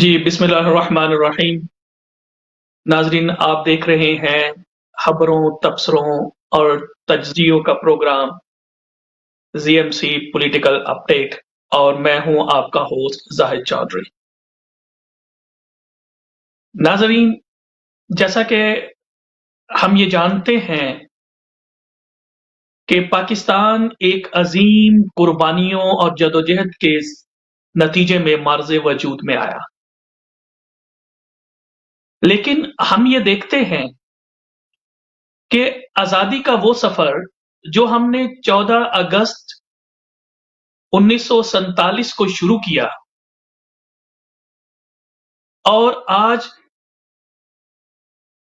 جی بسم اللہ الرحمن الرحیم۔ ناظرین، آپ دیکھ رہے ہیں خبروں، تبصروں اور تجزیوں کا پروگرام ZMC پولیٹیکل اپڈیٹ، اور میں ہوں آپ کا ہوسٹ زاہد چودھری۔ ناظرین، جیسا کہ ہم یہ جانتے ہیں کہ پاکستان ایک عظیم قربانیوں اور جدوجہد کے نتیجے میں معرض وجود میں آیا، لیکن ہم یہ دیکھتے ہیں کہ آزادی کا وہ سفر جو ہم نے 14 اگست 1947 کو شروع کیا اور آج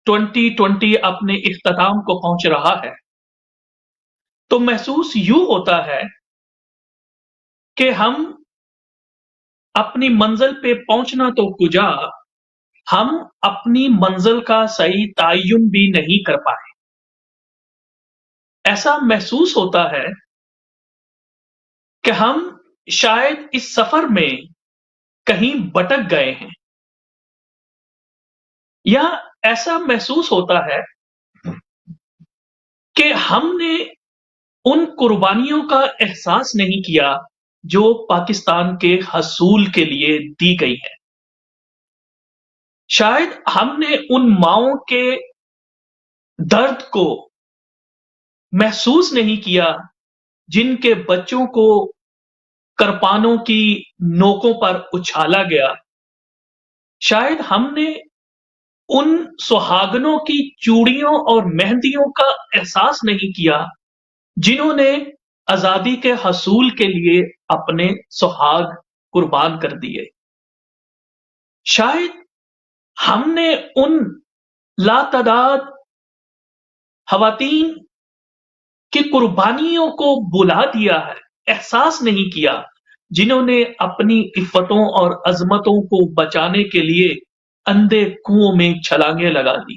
2020 اپنے اختتام کو پہنچ رہا ہے، تو محسوس یوں ہوتا ہے کہ ہم اپنی منزل پہ پہنچنا تو کجا، ہم اپنی منزل کا صحیح تعین بھی نہیں کر پائے۔ ایسا محسوس ہوتا ہے کہ ہم شاید اس سفر میں کہیں بھٹک گئے ہیں، یا ایسا محسوس ہوتا ہے کہ ہم نے ان قربانیوں کا احساس نہیں کیا جو پاکستان کے حصول کے لیے دی گئی ہے۔ شاید ہم نے ان ماؤں کے درد کو محسوس نہیں کیا جن کے بچوں کو کرپانوں کی نوکوں پر اچھالا گیا۔ شاید ہم نے ان سہاگنوں کی چوڑیوں اور مہندیوں کا احساس نہیں کیا جنہوں نے آزادی کے حصول کے لیے اپنے سہاگ قربان کر دیے۔ شاید ہم نے ان لاتعداد خواتین کی قربانیوں کو بھلا دیا ہے، احساس نہیں کیا، جنہوں نے اپنی عفتوں اور عظمتوں کو بچانے کے لیے اندھے کنووں میں چھلانگیں لگا دی۔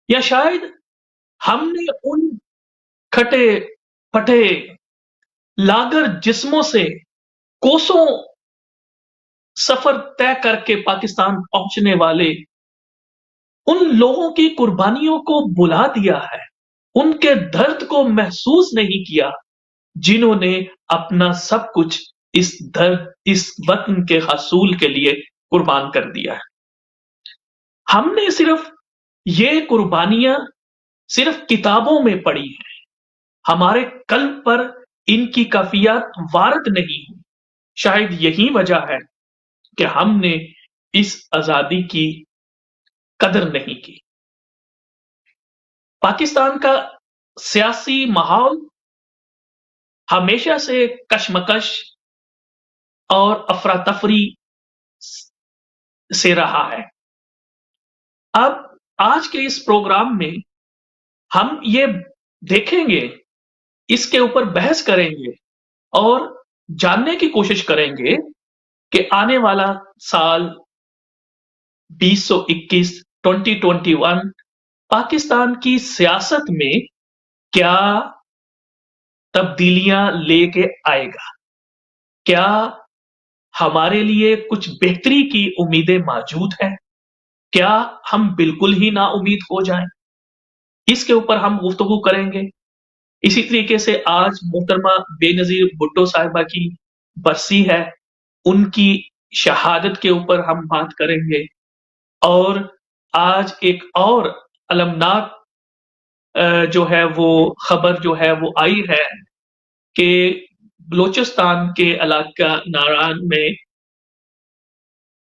یا شاید ہم نے ان کھٹے پھٹے لاگر جسموں سے کوسوں سفر طے کر کے پاکستان پہنچنے والے ان لوگوں کی قربانیوں کو بھلا دیا ہے، ان کے درد کو محسوس نہیں کیا جنہوں نے اپنا سب کچھ اس وطن کے حصول کے لیے قربان کر دیا ہے۔ ہم نے صرف یہ قربانیاں صرف کتابوں میں پڑھی ہیں، ہمارے قلب پر ان کی کیفیت وارد نہیں ہوئی۔ شاید یہی وجہ ہے کہ ہم نے اس آزادی کی قدر نہیں کی۔ پاکستان کا سیاسی ماحول ہمیشہ سے کشمکش اور افراتفری سے رہا ہے۔ اب آج کے اس پروگرام میں ہم یہ دیکھیں گے، اس کے اوپر بحث کریں گے اور جاننے کی کوشش کریں گے کہ آنے والا سال 2021 پاکستان کی سیاست میں کیا تبدیلیاں لے کے آئے گا، کیا ہمارے لیے کچھ بہتری کی امیدیں موجود ہیں، کیا ہم بالکل ہی نا امید ہو جائیں۔ اس کے اوپر ہم گفتگو کریں گے۔ اسی طریقے سے آج محترمہ بے نظیر بھٹو صاحبہ کی برسی ہے، ان کی شہادت کے اوپر ہم بات کریں گے، اور آج ایک اور المناک جو ہے وہ خبر جو ہے وہ آئی ہے کہ بلوچستان کے علاقہ ناران میں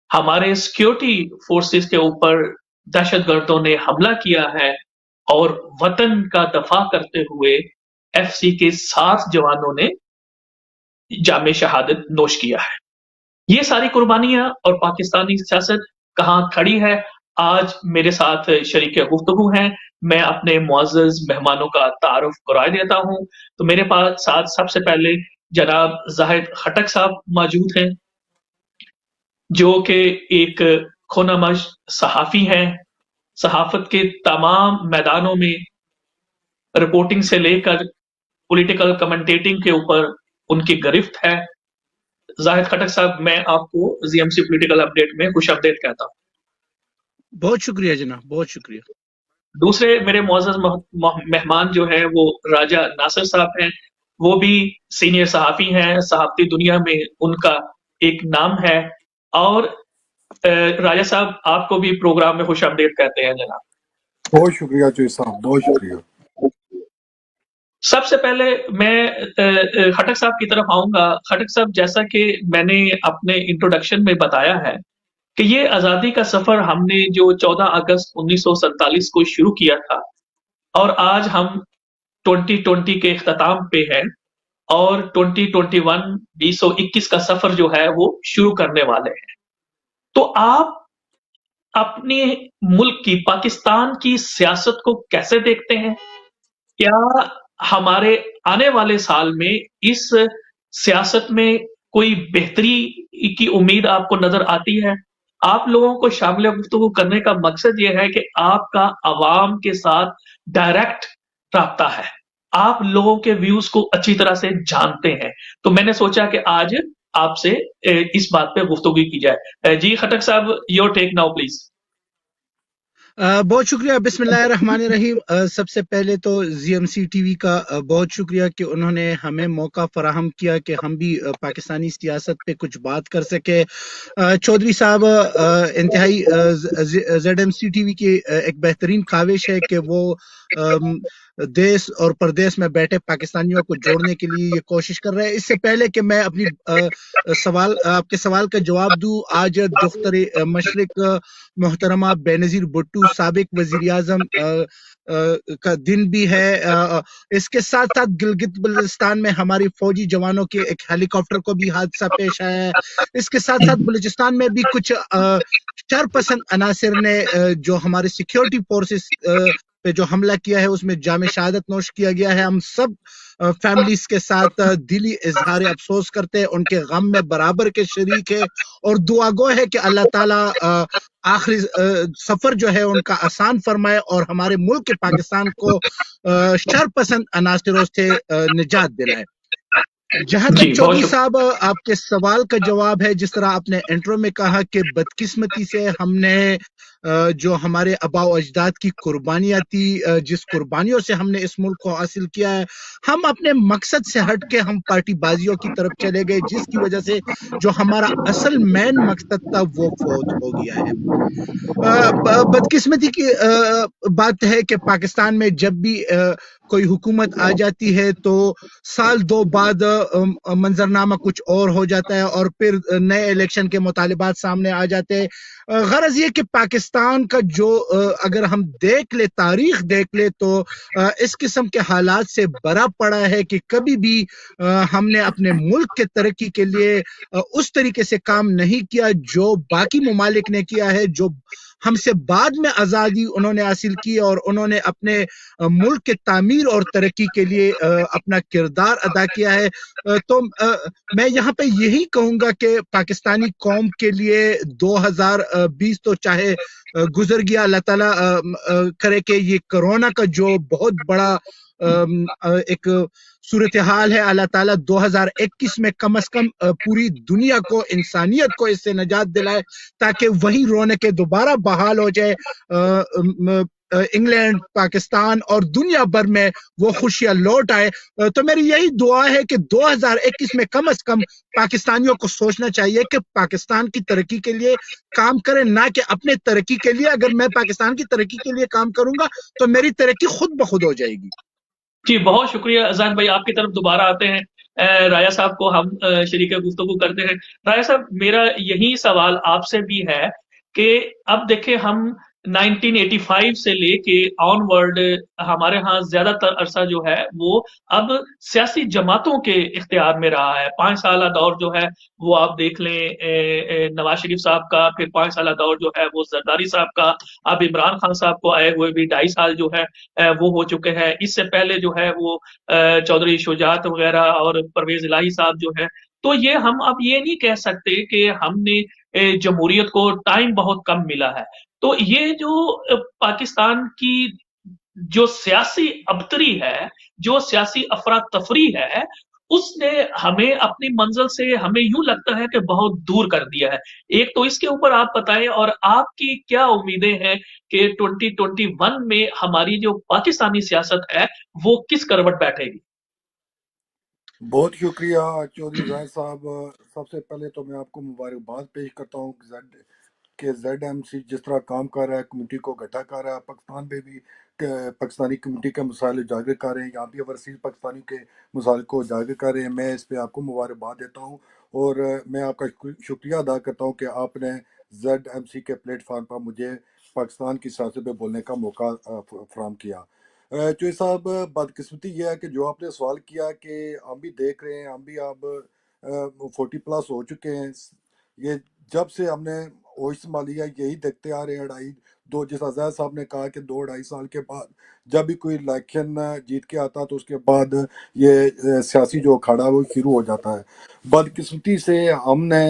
ہمارے سیکیورٹی فورسز کے اوپر دہشت گردوں نے حملہ کیا ہے، اور وطن کا دفاع کرتے ہوئے FCC کے 7 جوانوں نے جام شہادت نوش کیا ہے۔ یہ ساری قربانیاں اور پاکستانی سیاست کہاں کھڑی ہے، آج میرے ساتھ شریک گفتگو ہیں۔ میں اپنے معزز مہمانوں کا تعارف کرا دیتا ہوں۔ تو میرے پاس ساتھ سب سے پہلے جناب زاہد خٹک صاحب موجود ہیں، جو کہ ایک خونامش صحافی ہیں، صحافت کے تمام میدانوں میں رپورٹنگ سے لے کر پولیٹیکل کمنٹیٹنگ کے اوپر ان کی گرفت ہے۔ जाहिद खटक साहब, मैं आपको जीएमसी पॉलिटिकल अपडेट में खुश अपडेट कहता हूँ। बहुत शुक्रिया जनाब, बहुत शुक्रिया। दूसरे मेरे मुअज़्ज़ज़ मेहमान जो है वो राजा नासिर साहब हैं। वो भी सीनियर सहाफ़ी हैं, सहाफ़ती दुनिया में उनका एक नाम है। और राजा साहब, आपको भी प्रोग्राम में खुश आमदीद कहते हैं जनाब। बहुत शुक्रिया जोई साहब, बहुत शुक्रिया। सबसे पहले मैं खटक साहब की तरफ आऊंगा। खटक साहब, जैसा कि मैंने अपने इंट्रोडक्शन में बताया है कि ये आज़ादी का सफ़र हमने जो 14 अगस्त 1947 को शुरू किया था, और आज हम 2020 के इख्तिताम पे हैं, और 2021 2021 का सफ़र जो है वो शुरू करने वाले हैं। तो आप अपने मुल्क की, पाकिस्तान की सियासत को कैसे देखते हैं? क्या हमारे आने वाले साल में इस सियासत में कोई बेहतरी की उम्मीद आपको नजर आती है? आप लोगों को शामिल गुफ्तगू करने का मकसद ये है कि आपका अवाम के साथ डायरेक्ट राब्ता है, आप लोगों के व्यूज को अच्छी तरह से जानते हैं। तो मैंने सोचा कि आज आपसे इस बात पे गुफ्तगू की जाए। जी खटक साहब, योर टेक नाउ प्लीज। बहुत शुक्रिया। बिस्मिल्लाहिर्रहमानिर्रहीम। सबसे पहले तो जीएमसी टीवी का बहुत शुक्रिया कि उन्होंने हमें मौका फराहम किया कि हम भी पाकिस्तानी सियासत पे कुछ बात कर सके। चौधरी साहब, इंतहाई जेडएमसी टीवी की एक बेहतरीन काविश है कि वो देश और प्रदेश में बैठे पाकिस्तानियों को जोड़ने के लिए ये कोशिश कर रहे हैं। इससे पहले कि मैं अपनी आपके सवाल का जवाब दूं, आज दुख्तर मशरिक मोहतरमा बेनजीर भुट्टो साबिक वजीर आजम का दिन भी है। इसके साथ साथ गिलगित बल्तिस्तान में हमारी फौजी जवानों के एक हेलीकॉप्टर को भी हादसा पेश आया है। इसके साथ साथ बलूचिस्तान में भी कुछ शरपसंद अनासिर ने जो हमारे सिक्योरिटी फोर्सेस पे जो हमला किया है उसमें जामे शहादत नोश किया गया है। हम सब फैमिलीज के साथ दिली इजहार अफसोस करते हैं, उनके गम में बराबर के शरीक है, और दुआ गो है कि अल्लाह ताला आखिरी सफर जो है उनका आसान फरमाए और हमारे मुल्क के पाकिस्तान को शरपसंद अनासिरों से निजात दिलाए। जहां तक चौधरी साहब आपके सवाल का जवाब है, जिस तरह आपने इंट्रो में कहा कि बदकिस्मती से हमने जो हमारे आबाओ अजदाद की कुर्बानियां थी, जिस कुर्बानियों से हमने इस मुल्क को हासिल किया है, हम अपने मकसद से हट के हम पार्टी बाजियों की तरफ चले गए, जिसकी वजह से जो हमारा असल मेन मकसद था वो फौत हो गया है। बदकिस्मती की बात है कि पाकिस्तान में जब भी कोई हुकूमत आ जाती है तो साल दो बाद मंजरनामा कुछ और हो जाता है और फिर नए इलेक्शन के मुतालिबात सामने आ जाते हैं। गरज ये कि पाकिस्तान का जो अगर हम देख ले, तारीख देख ले, तो इस किस्म के हालात से बरा पड़ा है कि कभी भी हमने अपने मुल्क के तरक्की के लिए उस तरीके से काम नहीं किया जो बाकी ममालिक ने किया है, जो हमसे बाद में आज़ादी उन्होंने हासिल की और उन्होंने अपने मुल्क के तामीर और तरक्की के लिए अपना किरदार अदा किया है। तो मैं यहाँ पे यही कहूँगा कि पाकिस्तानी कौम के लिए 2020 तो चाहे गुजर गया, अल्लाह ताला करे कि ये कोरोना का जो बहुत बड़ा एक सूरत हाल है, अल्लाह ताला 2021 में कम से कम पूरी दुनिया को, इंसानियत को इससे निजात दिलाए ताकि वही रौनकें दोबारा बहाल हो जाए। इंग्लैंड, पाकिस्तान और दुनिया भर में वो खुशियां लौट आए। तो मेरी यही दुआ है कि 2021 में कम से कम पाकिस्तानियों को सोचना चाहिए कि पाकिस्तान की तरक्की के लिए काम करें, ना कि अपने तरक्की के लिए। अगर मैं पाकिस्तान की तरक्की के लिए काम करूंगा तो मेरी तरक्की खुद ब खुद हो जाएगी। जी, बहुत शुक्रिया अजान भाई, आपकी तरफ दोबारा आते हैं। राया साहब को हम शरीक गुफ्तगू करते हैं। राया साहब, मेरा यही सवाल आपसे भी है कि अब देखें, हम 1985 से लेके ऑनवर्ड हमारे यहाँ ज्यादातर अरसा जो है वो अब सियासी जमातों के इख्तियार में रहा है। 5 साल दौर जो है वो आप देख लें नवाज शरीफ साहब का, फिर 5 साल दौर जो है वो जरदारी साहब का, अब इमरान खान साहब को आए हुए भी 2.5 साल जो है वो हो चुके हैं। इससे पहले जो है वो चौधरी शुजात वगैरह और परवेज इलाही साहब जो है। तो ये हम अब ये नहीं कह सकते कि हमने जमहूरियत को टाइम बहुत कम मिला है। तो ये जो पाकिस्तान की जो सियासी अबतरी है, जो सियासी अफरा तफरी है, اس نے ہمیں اپنی منزل سے ہمیں یوں لگتا ہے کہ بہت دور کر دیا ہے. ایک تو اس کے اوپر آپ بتائیں اور آپ کی کیا امیدیں ہیں کہ 2021 میں ہماری جو پاکستانی سیاست ہے وہ کس کروٹ بیٹھے گی؟ بہت شکریہ چودھری زاہد صاحب. سب سے پہلے تو میں آپ کو مبارکباد پیش کرتا ہوں کہ زیڈ ایم سی جس طرح کام کر رہا ہے، کمیونٹی کو اکٹھا کر رہا ہے، پاکستان میں بھی پاکستانی کمیونٹی کے مسائل اجاگر کر رہے ہیں، یہاں بھی اوورسیز پاکستانی کے مسائل کو اجاگر کر رہے ہیں. میں اس پہ آپ کو مبارکباد دیتا ہوں، اور میں آپ کا شکریہ ادا کرتا ہوں کہ آپ نے زیڈ ایم سی کے پلیٹ فارم پر مجھے پاکستان کی سیاست پہ بولنے کا موقع فراہم کیا. چوہی صاحب، بدقسمتی یہ ہے کہ جو آپ نے سوال کیا کہ ہم بھی دیکھ رہے ہیں، ہم بھی اب 40+ ہو چکے ہیں. یہ جب سے ہم نے ہوش سنبھالی ہے یہی دیکھتے آ رہے ہیں. جیسا زید صاحب نے کہا کہ 2-2.5 سال کے بعد جب بھی کوئی الیکشن جیت کے آتا تو اس کے بعد یہ سیاسی جو اکھاڑا وہ شروع ہو جاتا ہے. بدقسمتی سے ہم نے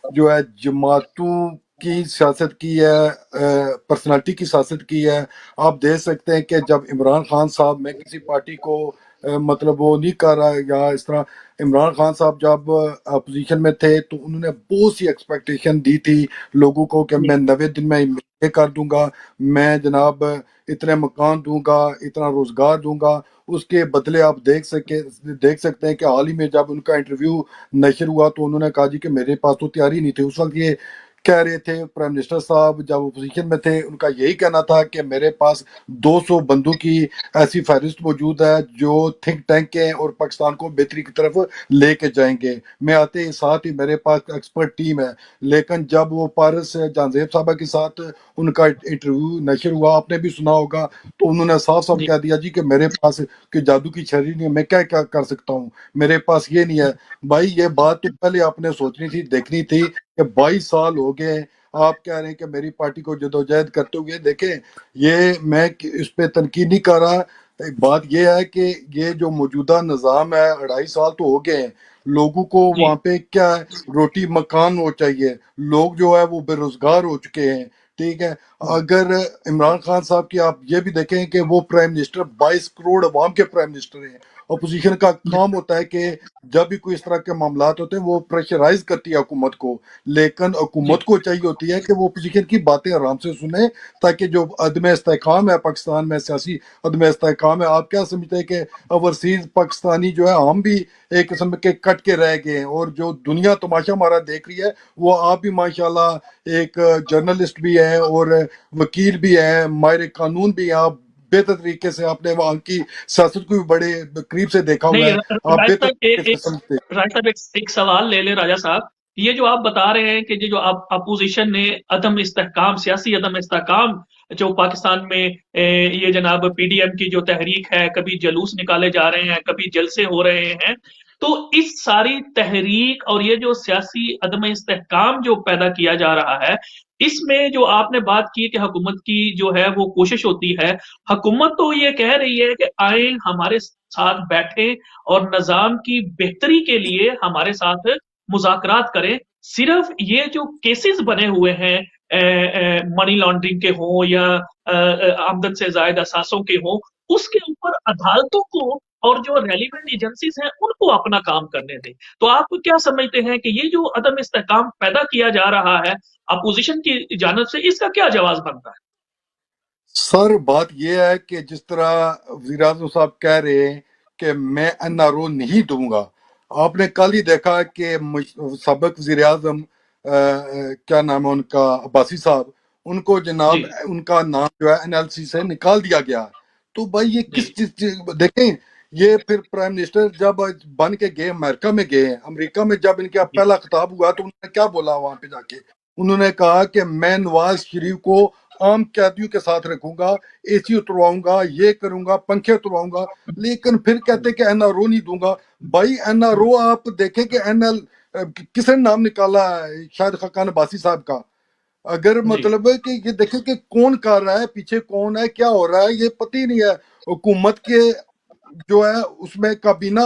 جو ہے جماعتوں کی سیاست کی ہے، پرسنالٹی کی سیاست کی ہے. آپ دیکھ سکتے ہیں کہ جب عمران خان صاحب، میں کسی پارٹی کو مطلب وہ نہیں کر رہا یا اس طرح، عمران خان صاحب جب اپوزیشن میں تھے تو انہوں نے بہت سی ایکسپیکٹیشن دی تھی لوگوں کو کہ جی میں 90 دن میں یہ کر دوں گا، میں جناب اتنے مکان دوں گا، اتنا روزگار دوں گا. اس کے بدلے آپ دیکھ سکتے ہیں کہ حال ہی میں جب ان کا انٹرویو نشر ہوا تو انہوں نے کہا جی کہ میرے پاس تو تیاری نہیں تھی. اس وقت یہ کہہ رہے تھے پرائم منسٹر صاحب جب اپوزیشن میں تھے، ان کا یہی کہنا تھا کہ میرے پاس 200 بندوں کی ایسی فہرست موجود ہے جو تھنک ٹینک ہیں اور پاکستان کو بہتری کی طرف لے کے جائیں گے. میں آتے ہی ساتھ ہی میرے پاس ایکسپرٹ ٹیم ہے. لیکن جب وہ پارس جہانزیب صاحبہ کے ساتھ ان کا انٹرویو نشر ہوا، آپ نے بھی سنا ہوگا، تو انہوں نے صاف صاف جی کہہ دیا جی کہ میرے پاس کہ جادو کی چھری نہیں ہے، میں کیا کیا کر سکتا ہوں، میرے پاس یہ نہیں ہے. بھائی یہ بات تو پہلے آپ نے سوچنی تھی، دیکھنی تھی کہ 22 سال ہو گئے ہیں. آپ کہہ رہے ہیں کہ میری پارٹی کو جدوجہد کرتے ہوئے دیکھیں. یہ میں اس پہ تنقید نہیں کر رہا. بات یہ ہے کہ یہ جو موجودہ نظام ہے، 2.5 سال تو ہو گئے ہیں، لوگوں کو جی وہاں پہ کیا ہے، روٹی مکان ہو چاہیے. لوگ جو ہے وہ بے روزگار ہو چکے ہیں. ٹھیک ہے، اگر عمران خان صاحب کی آپ یہ بھی دیکھیں کہ وہ پرائم منسٹر 22 کروڑ عوام کے پرائم منسٹر ہیں. اپوزیشن کا کام ہوتا ہے کہ جب بھی کوئی اس طرح کے معاملات ہوتے ہیں وہ پریشرائز کرتی ہے حکومت کو، لیکن جی حکومت کو چاہیے ہوتی ہے کہ وہ اپوزیشن کی باتیں آرام سے سنیں، تاکہ جو عدم استحکام ہے پاکستان میں، سیاسی عدم استحکام ہے. آپ کیا سمجھتے ہیں کہ اوورسیز پاکستانی جو ہے ہم بھی ایک قسم کے کٹ کے رہ گئے ہیں، اور جو دنیا تماشا ہمارا دیکھ رہی ہے وہ آپ بھی ماشاءاللہ ایک جرنلسٹ بھی ہیں اور وکیل بھی ہیں، ماہر قانون بھی ہیں. آپ بہتر طریقے سے آپ نے وہاں کی سیاست کو بھی بڑے قریب سے دیکھا ہوا نہیں، ہے. آپ راج بہتر صاحب طریقے سے سمجھتے ہیں. راج صاحب ایک سوال لے لیں راجا صاحب. یہ جو آپ بتا رہے ہیں کہ یہ جو اپوزیشن نے عدم استحکام، سیاسی عدم استحکام جو پاکستان میں یہ جناب پی ڈی ایم کی جو تحریک ہے، کبھی جلوس نکالے جا رہے ہیں، کبھی جلسے ہو رہے ہیں، تو اس ساری تحریک اور یہ جو سیاسی عدم استحکام جو پیدا کیا جا رہا ہے، اس میں جو آپ نے بات کی کہ حکومت کی جو ہے وہ کوشش ہوتی ہے، حکومت تو یہ کہہ رہی ہے کہ آئیں ہمارے ساتھ بیٹھیں اور نظام کی بہتری کے لیے ہمارے ساتھ مذاکرات کریں. صرف یہ جو کیسز بنے ہوئے ہیں منی لانڈرنگ کے ہوں یا آمدن سے زائد اثاثوں کے ہوں، اس کے اوپر عدالتوں کو اور جو ریلیونٹ ایجنسیز ہیں ان کو اپنا کام کرنے دیں. تو آپ کیا سمجھتے ہیں کہ یہ جو عدم استحکام پیدا کیا جا رہا ہے اپوزیشن کی جانب سے، اس کا کیا جواز بنتا ہے؟ سر بات یہ ہے کہ جس طرح وزیر اعظم صاحب کہہ رہے ہیں کہ میں این آر او نہیں دوں گا، آپ نے کل ہی دیکھا کہ سابق وزیر اعظم کیا نام ہے ان کا، عباسی صاحب، ان کو جناب جی ان کا نام جو ہے این ایل سی سے نکال دیا گیا. تو بھائی یہ جی کس چیز دیکھیں، یہ پھر پرائم منسٹر جب بن کے گئے امریکہ میں گئے ہیں، امریکہ میں جب ان کا جی پہلا خطاب ہوا تو انہوں نے کیا بولا وہاں پہ جا کے؟ انہوں نے کہا کہ میں نواز شریف کو عام قیدیوں کے ساتھ رکھوں گا، اے سی اترواؤں گا، یہ کروں گا، پنکھے اترواؤں گا. لیکن پھر کہتے کہ این آر او نہیں دوں گا. بھائی این آر او آپ دیکھیں کہ این ایل کس نے نام نکالا ہے؟ شاید خاقان عباسی صاحب کا. اگر جی مطلب ہے کہ یہ دیکھیں کہ کون کر رہا ہے، پیچھے کون ہے، کیا ہو رہا ہے، یہ پتہ ہی نہیں ہے. حکومت کے جو ہے اس میں کابینہ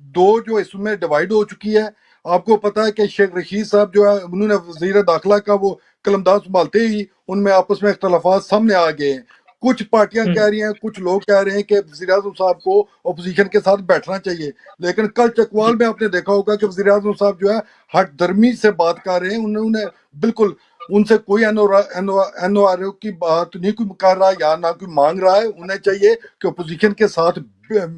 دو جو اس میں ڈیوائیڈ ہو چکی ہے. آپ کو پتا ہے کہ شیخ رشید صاحب جو ہے انہوں نے وزیر داخلہ کا وہ قلمداد سنبھالتے ہی ان میں آپس میں اختلافات سامنے آ گئے ہیں. کچھ پارٹیاں ہوں، کہہ رہی ہیں، کچھ لوگ کہہ رہے ہیں کہ وزیر اعظم صاحب کو اپوزیشن کے ساتھ بیٹھنا چاہیے، لیکن کل جی چکوال میں آپ نے دیکھا ہوگا کہ وزیر اعظم صاحب جو ہے ہٹ درمی سے بات کر رہے ہیں، انہوں نے بالکل ان سے کوئی این او آر او کی بات نہیں کوئی کر رہا یا نہ کوئی مانگ رہا ہے، انہیں چاہیے کہ اپوزیشن کے ساتھ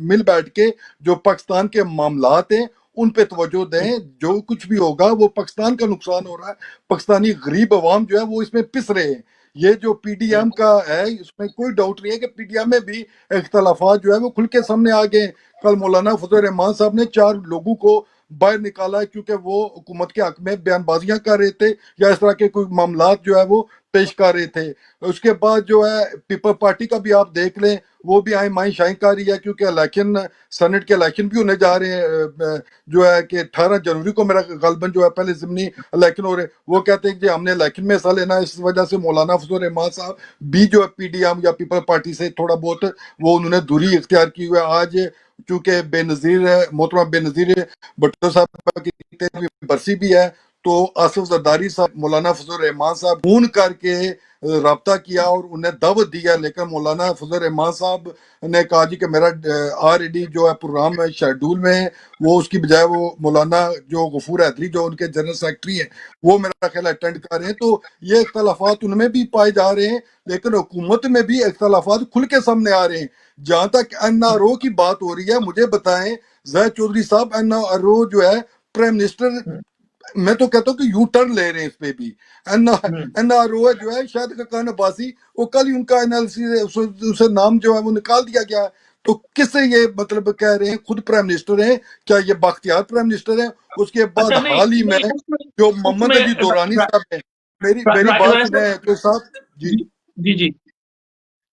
مل بیٹھ کے جو پاکستان کے معاملات ہیں ان پہ توجہ ہوں، دیں، جو کچھ بھی ہوگا وہ پاکستان کا نقصان ہو رہا ہے، پاکستانی غریب عوام جو ہے وہ اس میں پس رہے ہیں۔ یہ جو پی ڈی ہوں، ایم کا ہے اس میں کوئی ڈاؤٹ نہیں ہے کہ پی ڈی ایم میں بھی اختلافات جو ہے وہ کھل کے سامنے آ گئے ہیں۔ کل مولانا فضل الرحمان صاحب نے 4 لوگوں کو باہر نکالا ہے کیونکہ وہ حکومت کے حق میں بیان بازیاں کر رہے تھے یا اس طرح کے کوئی معاملات جو ہے وہ پیش کر رہے تھے۔ اس کے بعد جو ہے پیپل پارٹی کا بھی آپ دیکھ لیں، وہ بھی آئیں مائیں شائیں کر رہی ہے کیونکہ الیکشن سینٹ کے الیکشن بھی ہونے جا رہے ہیں، جو ہے کہ 18 جنوری کو میرا غالباً جو ہے پہلے ضمنی الیکشن ہو رہے ہیں۔ وہ کہتے ہیں کہ ہم نے الیکشن میں حصہ لینا ہے، اس وجہ سے مولانا فضل الرحمان صاحب بھی جو ہے پی ڈی ایم یا پیپل پارٹی سے تھوڑا بہت وہ انہوں نے دوری اختیار کی ہوئی ہے۔ آج چونکہ بے نظیر محترمہ بے نظیر بھٹو صاحب کی 13ویں برسی بھی ہے، تو آصف زرداری صاحب مولانا فضل الرحمان صاحب فون کر کے رابطہ کیا اور انہیں دعوت دیا، لیکن مولانا فضل الرحمان صاحب نے کہا جی کہ میرا آلریڈی جو ہے پروگرام ہے شیڈول میں ہے، وہ اس کی بجائے وہ مولانا جو غفور حیدری جو ان کے جنرل سیکرٹری ہیں وہ میرا خیال اٹینڈ کر رہے ہیں۔ تو یہ اختلافات ان میں بھی پائے جا رہے ہیں، لیکن حکومت میں بھی اختلافات کھل کے سامنے آ رہے ہیں۔ جہاں تک این آر او کی بات ہو رہی ہے، مجھے بتائیں زاہد چودھری صاحب، این آر او جو ہے پرائم منسٹر، ہوں، میں تو کہتا ہوں کہ یو ٹرن لے رہے ہیں اس پہ بھی۔ ہوں، این آر او جو ہے شاید خاقان عباسی، وہ کل ہی ان کا انالیسس اسے نام جو ہے وہ نکال دیا گیا ہے۔ تو کس سے یہ مطلب کہہ رہے ہیں خود پرائم منسٹر ہیں، کیا یہ باختیار پرائم منسٹر ہیں؟ اس کے بعد اچھا نہیں حال ہی میں نہیں جو اس محمد میں علی دورانی صاحب ہیں، میری بات رائے سنیں تو صاحب جی، جی جی جی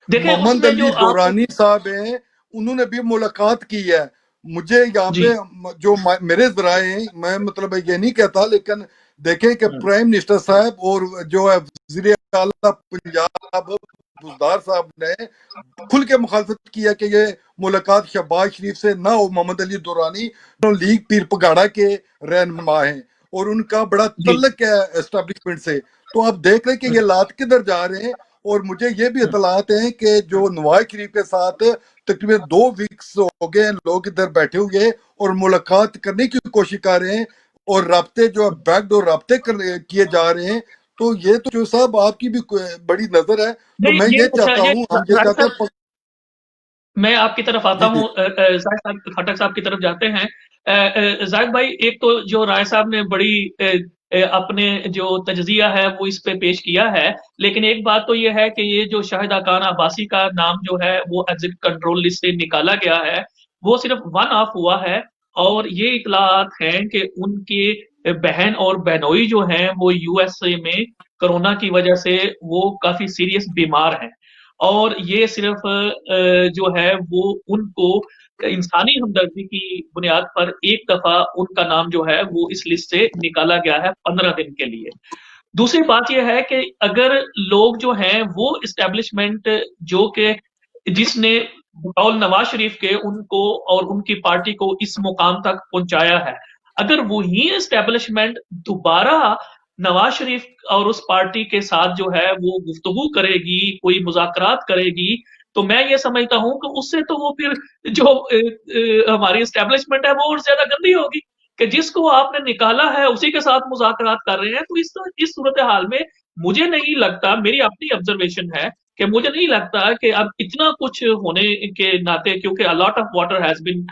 دیکھیں اس محمد میں علی جو آپ دورانی صاحب ہیں، انہوں نے بھی ملاقات کی ہے۔ مجھے یہاں جی پہ جو میرے ذرائع ہیں، میں مطلب یہ نہیں کہتا، لیکن دیکھیں کہ ہوں، پرائم منسٹر صاحب اور جو ہے وزیر اعلیٰ پنجاب بزدار صاحب نے کھل کے مخالفت کی ہے کہ یہ ملاقات شہباز شریف سے نہ ہو۔ محمد علی دورانی لیگ پیر پگاڑا کے رہنما ہیں اور ان کا بڑا جی تعلق ہے اسٹیبلشمنٹ سے۔ تو آپ دیکھ رہے ہیں کہ ہوں، یہ لات کدھر جا رہے ہیں۔ اور مجھے یہ بھی ہوں، اطلاعات ہیں کہ جو نواز شریف کے ساتھ تقریباً 2 ویکس ہو گئے ہیں لوگ ادھر بیٹھے ہوئے اور ملاقات کرنے کی کوشش کر رہے ہیں، اور رابطے جو بیک ڈور رابطے کیے جا رہے ہیں۔ تو یہ تو جو صاحب آپ کی بھی بڑی نظر ہے، تو نہیں میں یہ یہ اچھا چاہتا ہوں، یہ ہم یہ رائے چاہتے صاحب ہیں میں آپ کی طرف آتا جی جی ہوں، زاہد صاحب خٹک صاحب کی طرف جاتے ہیں۔ زاہد بھائی ایک تو جو رائے صاحب نے بڑی اپنے جو تجزیہ ہے وہ اس پہ پیش کیا ہے، لیکن ایک بات تو یہ ہے کہ یہ جو شاہد خاقان عباسی کا نام جو ہے وہ ایگزٹ کنٹرول لسٹ سے نکالا گیا ہے، وہ صرف ون آف ہوا ہے، اور یہ اطلاعات ہیں کہ ان کے بہن اور بہنوئی جو ہیں وہ یو ایس اے میں کرونا کی وجہ سے وہ کافی سیریس بیمار ہیں، اور یہ صرف جو ہے وہ ان کو انسانی ہمدردی کی بنیاد پر ایک دفعہ ان کا نام جو ہے وہ اس لسٹ سے نکالا گیا ہے 15 دن کے لیے۔ دوسری بات یہ ہے کہ اگر لوگ جو ہیں وہ اسٹیبلشمنٹ جو کہ جس نے بطول نواز شریف کے ان کو اور ان کی پارٹی کو اس مقام تک پہنچایا ہے، اگر وہی اسٹیبلشمنٹ دوبارہ نواز شریف اور اس پارٹی کے ساتھ جو ہے وہ گفتگو کرے گی، کوئی مذاکرات کرے گی، تو میں یہ سمجھتا ہوں کہ اس سے تو وہ پھر جو ہماری اسٹیبلشمنٹ ہے وہ اور زیادہ گندی ہوگی، کہ جس کو آپ نے نکالا ہے اسی کے ساتھ مذاکرات کر رہے ہیں۔ تو اس صورتحال میں مجھے نہیں لگتا، میری اپنی آبزرویشن ہے کہ مجھے نہیں لگتا کہ اب اتنا کچھ ہونے کے ناطے، کیونکہ a lot of water has been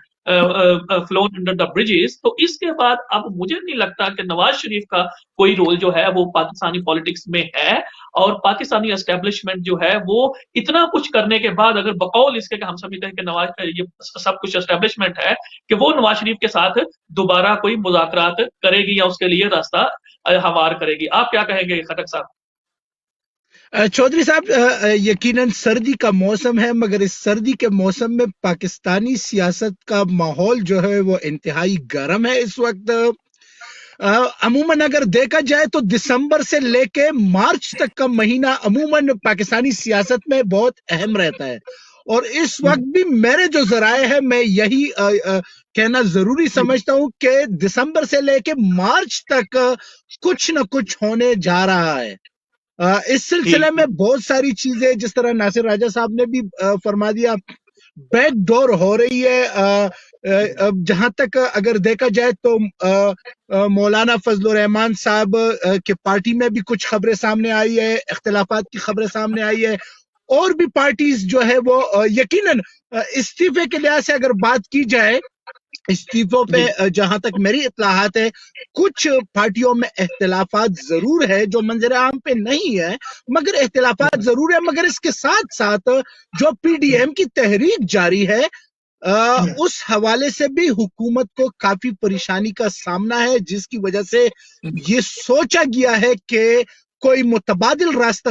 flown under the bridges، تو اس کے بعد اب مجھے نہیں لگتا کہ نواز شریف کا کوئی رول جو ہے وہ پاکستانی پالیٹکس میں ہے، اور پاکستانی اسٹیبلشمنٹ جو ہے وہ اتنا کچھ کرنے کے بعد اگر بقول اس کے کہ ہم سمجھتے ہیں کہ نواز یہ سب کچھ اسٹیبلشمنٹ ہے کہ وہ نواز شریف کے ساتھ دوبارہ کوئی مذاکرات کرے گی یا اس کے لیے راستہ ہموار کرے گی۔ آپ کیا کہیں گے خٹک صاحب؟ چودھری صاحب، یقیناً سردی کا موسم ہے، مگر اس سردی کے موسم میں پاکستانی سیاست کا ماحول جو ہے وہ انتہائی گرم ہے اس وقت۔ عموماً اگر دیکھا جائے تو دسمبر سے لے کے مارچ تک کا مہینہ عموماً پاکستانی سیاست میں بہت اہم رہتا ہے، اور اس وقت بھی میرے جو ذرائع ہے میں یہی کہنا ضروری سمجھتا ہوں کہ دسمبر سے لے کے مارچ تک کچھ نہ کچھ ہونے جا رہا ہے۔ इस सिलसिले में बहुत सारी चीजें जिस तरह नासिर राजा साहब ने भी फरमा दिया, बैक डोर हो रही है। जहां तक अगर देखा जाए तो मौलाना फजलुर रहमान साहब के पार्टी में भी कुछ खबरें सामने आई है, इख्तिलाफात की खबरें सामने आई है, और भी पार्टीज जो है वो यकीनन इस्तीफे के लिहाज से अगर बात की जाए, इस्तीफों जी पे जहां तक मेरी इत्तलाहात है, कुछ पार्टियों में इख्तिलाफात जरूर है जो मंजर आम पे नहीं है, मगर इख्तिलाफात जरूर है। मगर इसके साथ साथ जो पीडीएम की तहरीक जारी है, उस हवाले से भी हुकूमत को काफी परेशानी का सामना है, जिसकी वजह से ये सोचा गया है कि कोई मुतबादिल रास्ता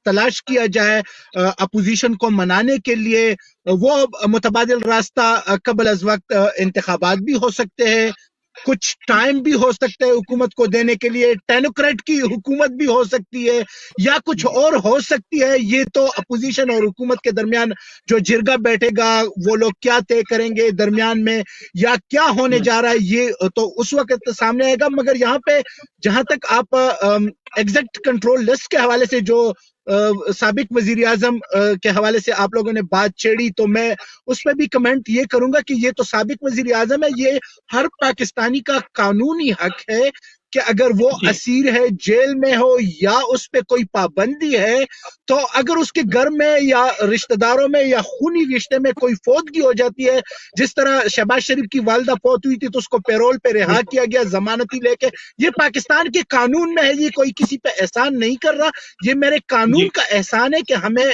तलाश किया जाए अपोजिशन को मनाने के लिए। वो मुतबादिल रास्ता कबल अज वक्त इंतखाबात भी हो सकते हैं, कुछ टाइम भी हो सकता है हुकूमत को देने के लिए, टेक्नोक्रेट की हुकूमत भी हो सकती है, या कुछ और हो सकती है। ये तो अपोजिशन और हुकूमत के दरमियान जो जिरगा बैठेगा, वो लोग क्या तय करेंगे दरमियान में, या क्या होने जा रहा है, ये तो उस वक्त सामने आएगा। मगर यहाँ पे जहां तक आप एग्जैक्ट कंट्रोल लिस्ट के हवाले से जो साबिक वजीर आजम के हवाले से आप लोगों ने बात छेड़ी, तो मैं उस पर भी कमेंट ये करूंगा कि ये तो साबिक वजीर आजम है, ये हर पाकिस्तानी का कानूनी हक है कि अगर वो जी असीर है, जेल में हो, या उस पे कोई पाबंदी है, तो अगर उसके घर में या रिश्तेदारों में या खूनी रिश्ते में कोई फौतगी हो जाती है, जिस तरह शहबाज शरीफ की वालदा फौत हुई थी तो उसको पैरोल पे रिहा किया गया जमानती लेके, ये पाकिस्तान के कानून में है, ये कोई किसी पे एहसान नहीं कर रहा, ये मेरे कानून जी का एहसान है कि हमें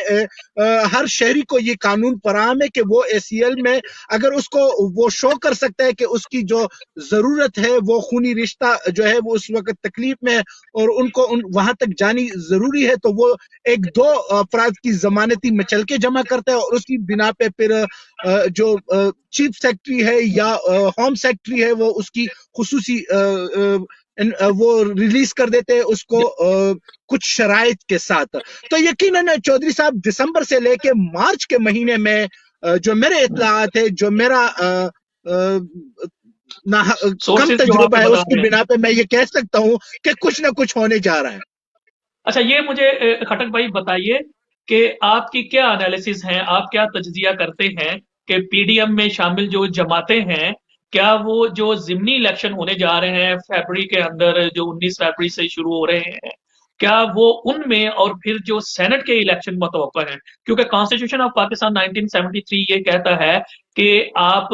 हर शहरी को ये कानून फराहम है कि वो एसीएल में अगर उसको वो शो कर सकता है कि उसकी जो जरूरत है, वो खूनी रिश्ता जो है वो उस वक्त तकलीफ में है और उनको वहां तक जानी जरूरी है, तो वो एक दो अफराद की जमानती मचल के जमा करता है और उसकी बिना पे फिर जो चीफ सेक्रेटरी है या होम सेक्रेटरी है, वो उसकी खुसूसी वो रिलीज कर देते हैं उसको कुछ शराइत के साथ। तो यकीनन चौधरी साहब, दिसंबर से लेके मार्च के महीने में जो मेरे इत्तलाआत है, जो मेरा कम सोर्सेज जो तजुर्बा आपके है, बता उसकी रहे हैं। बिना पे मैं ये कह सकता हूँ कि कुछ ना कुछ होने जा रहा है। अच्छा, ये मुझे खटक भाई बताइए कि आपकी क्या एनालिसिस है, आप क्या तज्जिया करते हैं कि पीडीएम में शामिल जो जमातें हैं, क्या वो जो जिमनी इलेक्शन होने जा रहे हैं फरवरी के अंदर, जो 19 फरवरी से शुरू हो रहे हैं, क्या वो उनमें और फिर जो सेनेट के इलेक्शन मुतवक्का है? क्योंकि कॉन्स्टिट्यूशन ऑफ पाकिस्तान 1973 ये कहता है कि आप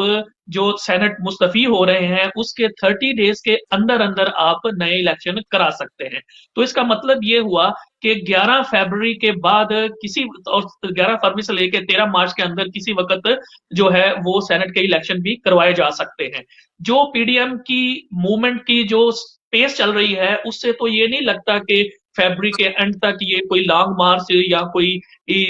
जो सेनेट मुस्तफी हो रहे हैं उसके 30 डेज के अंदर अंदर आप नए इलेक्शन करा सकते हैं। तो इसका मतलब ये हुआ कि 11 फरवरी के बाद किसी, और 11 फरवरी से लेकर 13 मार्च के अंदर किसी वक्त जो है वो सेनेट के इलेक्शन भी करवाए जा सकते हैं। जो पीडीएम की मूवमेंट की जो पेस चल रही है उससे तो ये नहीं लगता कि फरवरी के एंड तक ये कोई लॉन्ग मार्च या कोई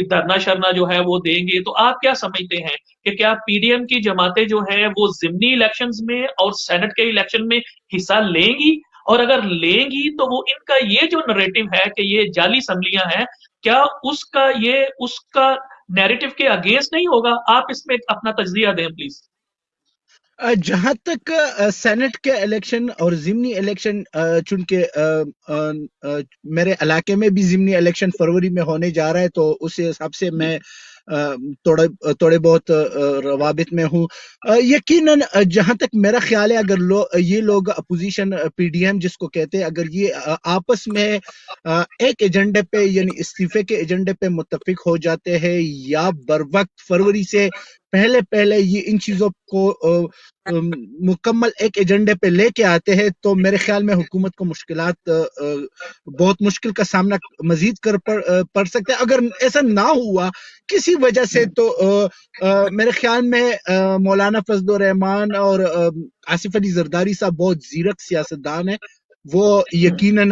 धरना शरना जो है वो देंगे। तो आप क्या समझते हैं कि क्या पीडीएम की जमातें जो है वो जिमनी इलेक्शंस में और सेनेट के इलेक्शन में हिस्सा लेंगी? और अगर लेंगी तो वो इनका ये जो नरेटिव है कि ये जाली असम्बलियां हैं, क्या उसका नैरेटिव के अगेंस्ट नहीं होगा? आप इसमें अपना तज्जिया दें प्लीज। जहां तक सेनेट के इलेक्शन और जिमनी इलेक्शन, चूंकि मेरे इलाके में भी जिमनी इलेक्शन फरवरी में होने जा रहा है, तो उस हिसाब से मैं थोड़े बहुत रवाबित में हूँ। यकीनन जहां तक मेरा ख्याल है, अगर ये लोग अपोजिशन पीडीएम जिसको कहते हैं, अगर ये आपस में एक एजेंडे पे यानी इस्तीफे के एजेंडे पे मुत्तफिक हो जाते हैं या बर वक्त फरवरी से पहले पहले ये इन चीजों को मुकम्मल एक एजेंडे पे लेके आते हैं, तो मेरे ख्याल में हुकूमत को मुश्किलात बहुत मुश्किल का सामना मजीद पड़ सकता है। अगर ऐसा ना हुआ किसी वजह से, तो मेरे ख्याल में मौलाना फजलुर रहमान और आसिफ अली जरदारी साहब बहुत जीरक सियासतदान है। वो यकीनन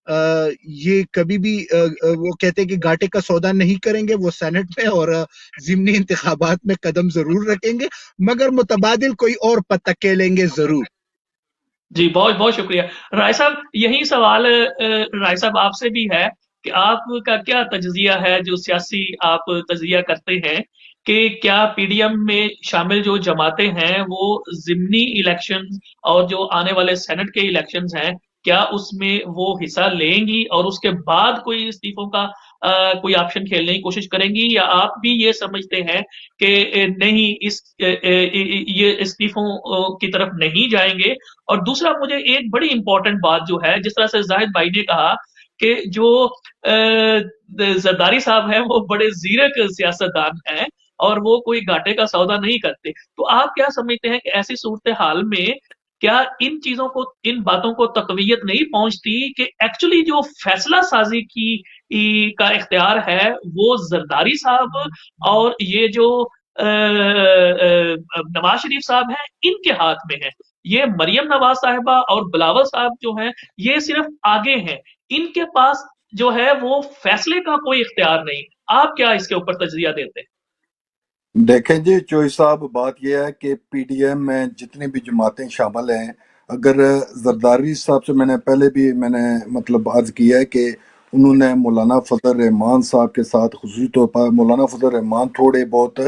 ये कभी भी वो कहते हैं कि घाटे का सौदा नहीं करेंगे, वो सेनेट में और जिमनी इंतखाबात में कदम जरूर रखेंगे, मगर मुतबादिल कोई और पत्ता लेंगे जरूर। जी, बहुत बहुत शुक्रिया राय साहब। यही सवाल राय साहब आपसे भी है कि आपका क्या तज्जिया है, जो सियासी आप तज्जिया करते हैं, कि क्या पीडीएम में शामिल जो जमातें हैं वो जिमनी इलेक्शन और जो आने वाले सेनेट के इलेक्शंस हैं, क्या उसमें वो हिस्सा लेंगी और उसके बाद कोई इस्तीफों का कोई ऑप्शन खेलने की कोशिश करेंगी, या आप भी ये समझते हैं कि नहीं, ये इस्तीफों की तरफ नहीं जाएंगे? और दूसरा, मुझे एक बड़ी इंपॉर्टेंट बात जो है, जिस तरह से जाहिद भाई ने कहा कि जो जरदारी साहब हैं वो बड़े जीरक सियासतदान हैं और वो कोई घाटे का सौदा नहीं करते, तो आप क्या समझते हैं कि ऐसी सूरत हाल में क्या इन चीजों को, इन बातों को तकवीयत नहीं पहुंचती कि एक्चुअली जो फैसला साजी का इख्तियार है वो जरदारी साहब और ये जो नवाज शरीफ साहब हैं इनके हाथ में है? ये मरियम नवाज साहिबा और बिलावल साहब जो हैं ये सिर्फ आगे हैं, इनके पास जो है वो फैसले का कोई इख्तियार नहीं। आप क्या इसके ऊपर तजजिया देते हैं? देखें जी चोई साहब, बात यह है कि पीडीएम में जितनी भी जमातें शामिल हैं, अगर जरदारी साहब से मैंने मतलब अर्ज किया है कि उन्होंने मौलाना फजल रहमान साहब के साथ, खुसूसी तौर पर मौलाना फजल रहमान थोड़े बहुत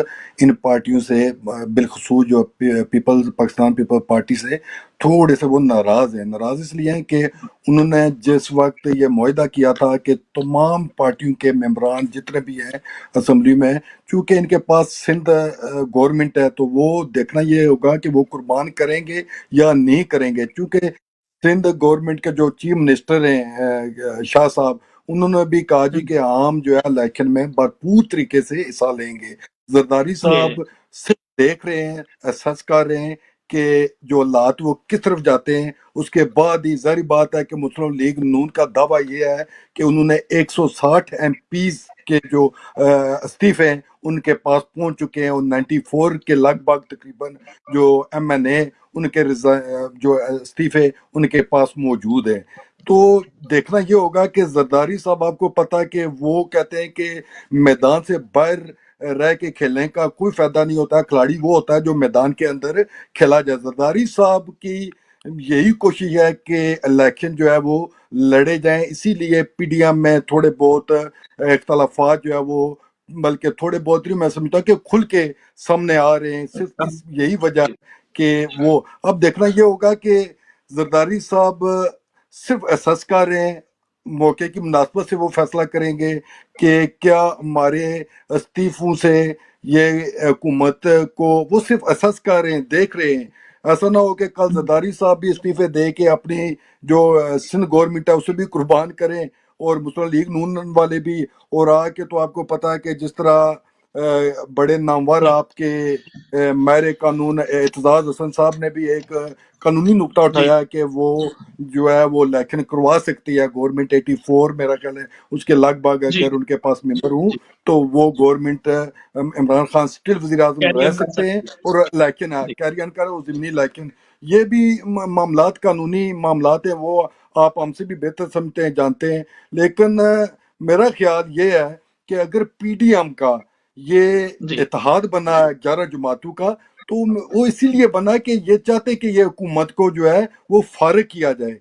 इन पार्टियों से, बिलखसूस जो पीपल्स पाकिस्तान पीपल पार्टी से थोड़े से वो नाराज हैं। नाराज इसलिए हैं कि उन्होंने जिस वक्त ये मुआहदा किया था कि तमाम पार्टियों के मेंबरान जितने भी हैं असम्बली में, चूंकि इनके पास सिंध गवर्नमेंट है, तो वो देखना ये होगा कि वो कुर्बान करेंगे या नहीं करेंगे। चूंकि सिंध गवर्नमेंट के जो चीफ मिनिस्टर हैं शाह साहब, उन्होंने भी कहा जी कि आम जो है इलेक्शन में भरपूर तरीके से हिस्सा लेंगे। जरदारी ये साहब सिर्फ देख रहे हैं, असेस कर रहे हैं कि जो हालात वो किस तरफ जाते हैं। उसके बाद ही जारी बात है कि मुस्लिम लीग नून का दावा ये है कि उन्होंने 160 एमपीज के जो इस्तीफे हैं उनके पास पहुंच चुके हैं, और 94 के लगभग तकरीबन जो एमएनए उनके जो इस्तीफे उनके पास मौजूद है। तो देखना ये होगा कि जरदारी साहब, आपको पता है कि वो कहते हैं कि मैदान से बाहर रह के खेलने का कोई फायदा नहीं होता, खिलाड़ी वो होता है जो मैदान के अंदर खेला जाए। जरदारी साहब की यही कोशिश है कि इलेक्शन जो है वो लड़े जाएं, इसीलिए पीडीएम में थोड़े बहुत इख्तलाफात जो है वो, बल्कि थोड़े बहुत ही मैं समझता हूँ कि खुल के सामने आ रहे हैं। सिर्फ इस यही वजह है कि वो, अब देखना ये होगा कि जरदारी साहब सिर्फ एहसास कर रहे हैं, मौके की मुनासबत से वो फैसला करेंगे कि क्या हमारे इस्तीफों से ये हुकूमत को, वो सिर्फ एहसास कर रहे हैं, देख रहे हैं। ऐसा ना हो कि कल जरदारी साहब भी इस्तीफे दे के अपनी जो सिंध गवर्नमेंट है उसे भी कुर्बान करें, और मुस्लिम लीग नून वाले भी। और आके तो आपको पता है कि जिस तरह बड़े नामवर आपके माहिर कानून एतजाज हसन साहब ने भी एक कानूनी नुक्ता जी उठाया कि वो जो है वो इलेक्शन करवा सकती है गवर्नमेंट। 84 मेरा ख्याल है उसके लगभग, जी अगर उनके पास मेंबर हूँ तो वो गवर्नमेंट इमरान खान स्टिल वजीर आजम कैरी रह ऑन कर सकते हैं, सकते और इलेक्शन हैं। जी कैरी ऑन करें, वो जिमनी इलेक्शन। ये भी मामलात, कानूनी मामलात है, वो आप हमसे भी बेहतर समझते हैं, जानते हैं। लेकिन मेरा ख्याल ये है कि अगर पीडीएम का ये जी इत्तेहाद बना है 11 जमातों का, तो वो इसीलिए बना कि ये चाहते कि ये हुकूमत को जो है वो फारिग किया जाए।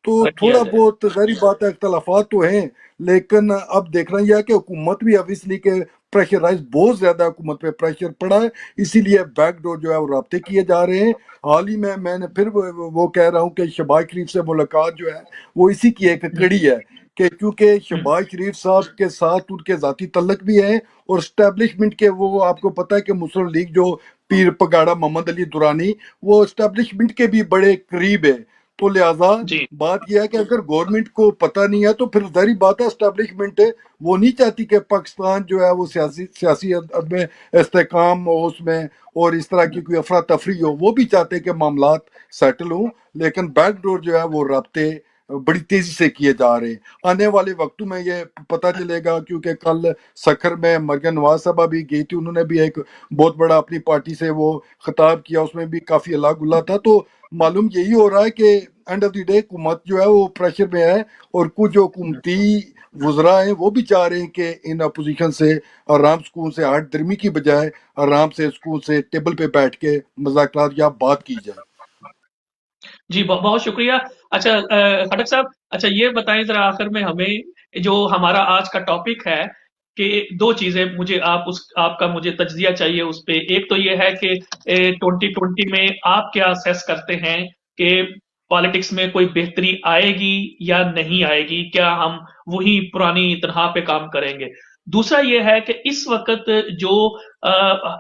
तो फर्क किया थोड़ा जाए। बहुत जारी बात है, इख्तलाफात तो हैं, लेकिन अब देखना यह है कि हुकूमत भी अब इसलिए के प्रेशराइज, बहुत ज्यादा हुकूमत पे प्रेशर पड़ा है, इसीलिए बैकडोर जो है वो रब्ते किए जा रहे हैं। हाल ही में मैंने फिर वो कह रहा हूँ कि शहबाज शरीफ से मुलाकात जो है वो इसी की एक कड़ी है, कि क्योंकि शहबाज शरीफ साहब के साथ उनके जाती तल्लक भी हैं, और स्टैब्लिशमेंट के, वो आपको पता है कि मुस्लिम लीग जो पीर पगाड़ा मोहम्मद अली दुरानी, वो स्टैब्लिशमेंट के भी बड़े करीब है। तो लिहाजा जी बात यह है कि अगर गवर्नमेंट को पता नहीं है तो फिर जारी बात है, स्टैब्लिशमेंट वो नहीं चाहती कि पाकिस्तान जो है वो सियासी सियासी में इस्तेकाम हो उसमें, और इस तरह की कोई अफरा तफरी हो। वो भी चाहते हैं कि मामलात सेटल हों, लेकिन बैकडोर जो है वो रब्ते बड़ी तेजी से किए जा रहे हैं। आने वाले वक्तों में ये पता चलेगा, क्योंकि कल सखर में मरियम नवाज साहबा भी गई थी, उन्होंने भी एक बहुत बड़ा अपनी पार्टी से वो खिताब किया, उसमें भी काफी अल्लाह गुल्ला था। तो मालूम यही हो रहा है कि एंड ऑफ द डे हुकूमत जो है वो प्रेशर में है, और कुछ जो हुकूमती वज़रा हैं वो भी चाह रहे हैं कि इन अपोजिशन से आराम सुकून से, हट दर्मी की बजाय आराम से सुकून से टेबल पे बैठ के मज़ाकरात या बात की जाए। जी, बहुत शुक्रिया। अच्छा खटक साहब, अच्छा ये बताएं जरा आखिर में हमें, जो हमारा आज का टॉपिक है, कि दो चीजें मुझे आपका मुझे तज्जिया चाहिए उस पे। एक तो ये है कि 2020 में आप क्या असेस करते हैं कि पॉलिटिक्स में कोई बेहतरी आएगी या नहीं आएगी, क्या हम वही पुरानी तरह पे काम करेंगे। दूसरा ये है कि इस वक्त जो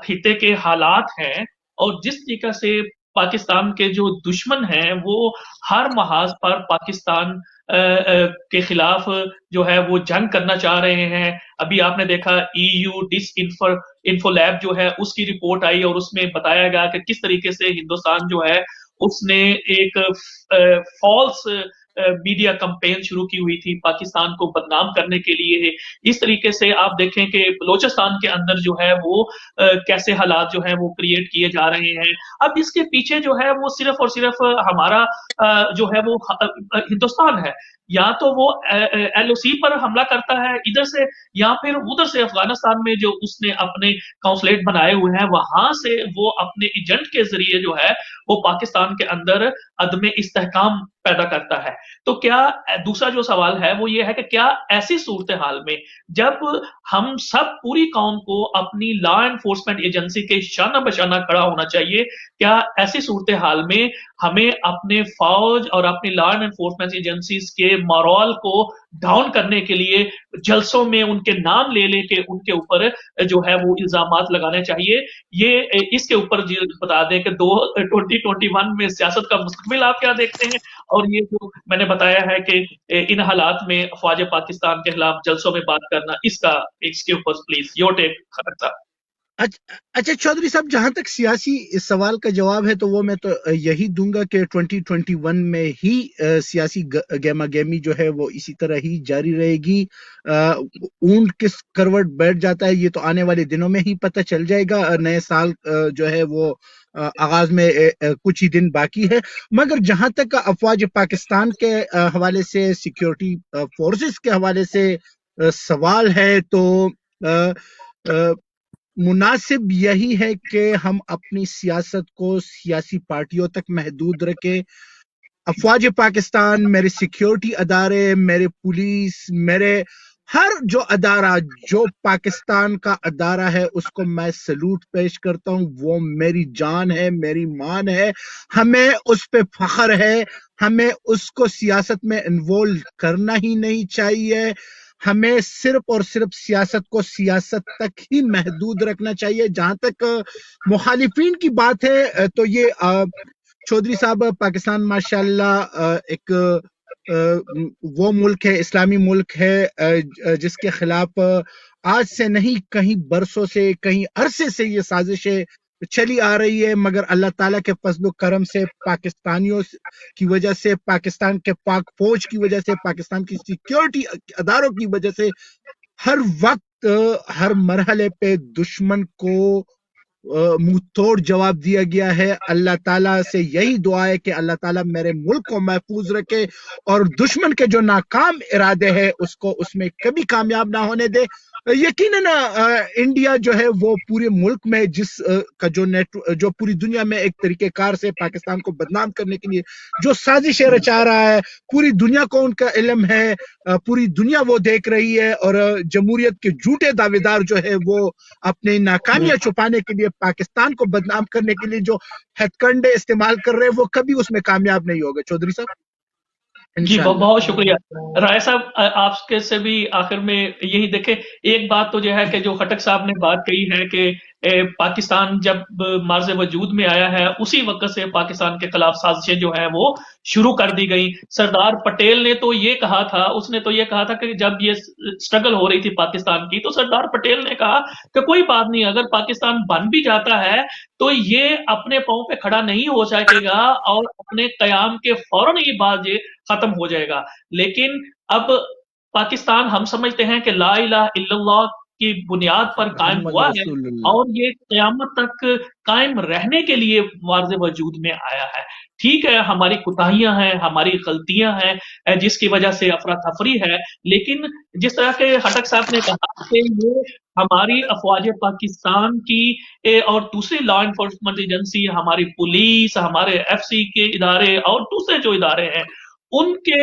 हिते के हालात हैं और जिस तरीके से पाकिस्तान के जो दुश्मन हैं वो हर महाज पर पाकिस्तान के खिलाफ जो है वो जंग करना चाह रहे हैं। अभी आपने देखा ईयू डिस इन्फो लैब जो है उसकी रिपोर्ट आई और उसमें बताया गया कि किस तरीके से हिंदुस्तान जो है उसने एक फॉल्स मीडिया कैंपेन शुरू की हुई थी पाकिस्तान को बदनाम करने के लिए। इस तरीके से आप देखें कि बलोचिस्तान के अंदर जो है वो कैसे हालात जो है वो क्रिएट किए जा रहे हैं। अब इसके पीछे जो है वो सिर्फ और सिर्फ हमारा जो है वो हिंदुस्तान है, या तो वो एलओसी पर हमला करता है इधर से, या फिर उधर से अफगानिस्तान में जो उसने अपने काउंसलेट बनाए हुए हैं वहां से वो अपने एजेंट के जरिए जो है वो पाकिस्तान के अंदर अदम इस्तेहकाम पैदा करता है। तो क्या दूसरा जो सवाल है वो ये है कि क्या ऐसी सूरत हाल में जब हम सब पूरी कौम को अपनी लॉ एनफोर्समेंट एजेंसी के शाना बशाना खड़ा होना चाहिए, क्या ऐसी सूरत हाल में हमें अपने फौज और अपनी लॉ एनफोर्समेंट एजेंसीज के मोरल को डाउन करने के लिए जलसों में उनके नाम ले लेके उनके ऊपर जो है वो इल्जामात लगाने चाहिए। ये इसके ऊपर बता दें कि 2021 में सियासत का मुस्तकबिल आप क्या देखते हैं, और ये जो मैंने बताया है कि इन हालात में अफवाज पाकिस्तान के खिलाफ जलसों में बात करना, इसके ऊपर प्लीज योर टेक खटर साहब। अच्छा चौधरी साहब, जहां तक सियासी इस सवाल का जवाब है तो वो मैं तो यही दूंगा कि 2021 में ही सियासी गेमा गेमी जो है वो इसी तरह ही जारी रहेगी। ऊंट किस करवट बैठ जाता है ये तो आने वाले दिनों में ही पता चल जाएगा। नए साल जो है वो आगाज में कुछ ही दिन बाकी है। मगर जहां तक अफवाज पाकिस्तान के हवाले से, सिक्योरिटी फोर्सेस के हवाले से सवाल है तो मुनासिब यही है कि हम अपनी सियासत को सियासी पार्टियों तक महदूद रखें। अफवाज पाकिस्तान, मेरे सिक्योरिटी अदारे, मेरे पुलिस, मेरे हर जो अदारा जो पाकिस्तान का अदारा है उसको मैं सलूट पेश करता हूं। वो मेरी जान है, मेरी मान है, हमें उस पे फख्र है। हमें उसको सियासत में इन्वॉल्व करना ही नहीं चाहिए। हमें सिर्फ और सिर्फ सियासत को सियासत तक ही महदूद रखना चाहिए। जहां तक मुखालिफिन की बात है तो ये चौधरी साहब, पाकिस्तान माशाल्लाह एक वो मुल्क है, इस्लामी मुल्क है जिसके खिलाफ आज से नहीं कहीं बरसों से, कहीं अरसे से ये साजिशें चली आ रही है। मगर अल्लाह ताला के फजल करम से, पाकिस्तानियों की वजह से, पाकिस्तान के पाक फौज की वजह से, पाकिस्तान की सिक्योरिटी अदारों की वजह से हर वक्त हर मरहले पे दुश्मन को मुंह तोड़ जवाब दिया गया है। अल्लाह ताला से यही दुआ है कि अल्लाह ताला मेरे मुल्क को महफूज रखे और दुश्मन के जो नाकाम इरादे हैं उसको उसमें कभी कामयाब ना होने दे। यकीनन इंडिया जो है वो पूरे मुल्क में जिस का जो पूरी दुनिया में एक तरीकेकार से पाकिस्तान को बदनाम करने के लिए जो साजिशें रचा रहा है, पूरी दुनिया को उनका इल्म है, पूरी दुनिया वो देख रही है। और जमहूरियत के झूठे दावेदार जो है वो अपनी नाकामियां छुपाने के लिए, पाकिस्तान को बदनाम करने के लिए जो हथकंडे इस्तेमाल कर रहे हैं वो कभी उसमें कामयाब नहीं होगा। चौधरी साहब जी बहुत शुक्रिया राय साहब, आपके से भी आखिर में यही देखे, एक बात तो जो है कि जो खटक साहब ने बात कही है कि पाकिस्तान जब मार्ज़ वजूद में आया है उसी वक्त से पाकिस्तान के खिलाफ साजिशें जो है वो शुरू कर दी गई। सरदार पटेल ने तो ये कहा था, उसने तो ये कहा था कि जब ये स्ट्रगल हो रही थी पाकिस्तान की, तो सरदार पटेल ने कहा कि कोई बात नहीं, अगर पाकिस्तान बन भी जाता है तो ये अपने पांव पे खड़ा नहीं हो सकेगा और अपने कयाम के फौरन ही बाद ये खत्म हो जाएगा। लेकिन अब पाकिस्तान हम समझते हैं कि ला इलाहा इल्लल्लाह की बुनियाद पर कायम हुआ है और ये क़यामत तक कायम रहने के लिए वार्ज़ वजूद में आया है। ठीक है, हमारी कुताहियां हैं, हमारी गलतियां हैं जिसकी वजह से अफरा तफरी है, लेकिन जिस तरह के खटक साहब ने कहा कि ये हमारी अफवाज पाकिस्तान की और दूसरी लॉ एनफोर्समेंट एजेंसी, हमारी पुलिस, हमारे एफसी के इदारे और दूसरे जो इदारे हैं उनके